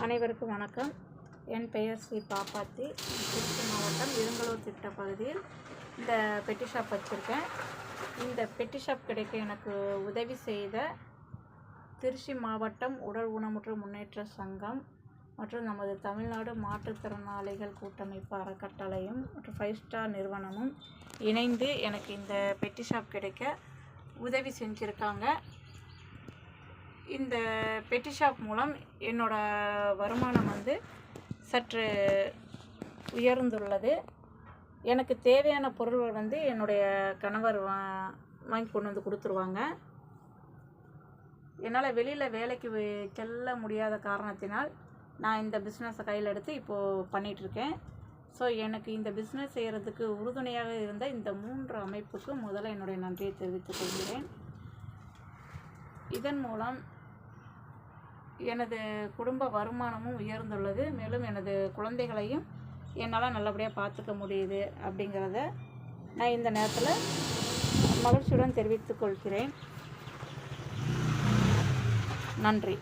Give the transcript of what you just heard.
அனைவருக்கும் வணக்கம். என் பெயர் ஸ்ரீ பாப்பாத்தி. திருச்சி மாவட்டம் இருங்கலூர் திட்ட பகுதியில் இந்த பெட்டி ஷாப் வச்சுருக்கேன். இந்த பெட்டி ஷாப் கிடைக்க எனக்கு உதவி செய்த திருச்சி மாவட்டம் உடல் ஊனமுற்ற முன்னேற்ற சங்கம் மற்றும் நமது தமிழ்நாடு மாற்றுத்திறனாளிகள் கூட்டமைப்பு அறக்கட்டளையும் மற்றும் 5 ஸ்டார் நிறுவனமும் இணைந்து எனக்கு இந்த பெட்டி ஷாப் கிடைக்க உதவி செஞ்சுருக்காங்க. இந்த பெட்டி ஷாப் மூலம் என்னோடய வருமானம் சற்று உயர்ந்துள்ளது. எனக்கு தேவையான பொருள்கள் என்னுடைய கணவர் வாங்கி கொண்டு வந்து கொடுத்துருவாங்க. என்னால் வெளியில் வேலைக்கு செல்ல முடியாத காரணத்தினால் நான் இந்த பிஸ்னஸை கையில் எடுத்து இப்போது பண்ணிகிட்ருக்கேன். ஸோ எனக்கு இந்த பிஸ்னஸ் செய்கிறதுக்கு உறுதுணையாக இருந்த இந்த 3 அமைப்புக்கு முதல்ல என்னுடைய நன்றியை தெரிவித்துக் கொள்கிறேன். இதன் மூலம் எனது குடும்ப வருமானமும் உயர்ந்துள்ளது. மேலும் எனது குழந்தைகளையும் என்னால் நல்லபடியாக பார்த்துக்க முடியுது அப்படிங்கிறத நான் இந்த நேரத்தில் மகிழ்ச்சியுடன் தெரிவித்துக் கொள்கிறேன். நன்றி.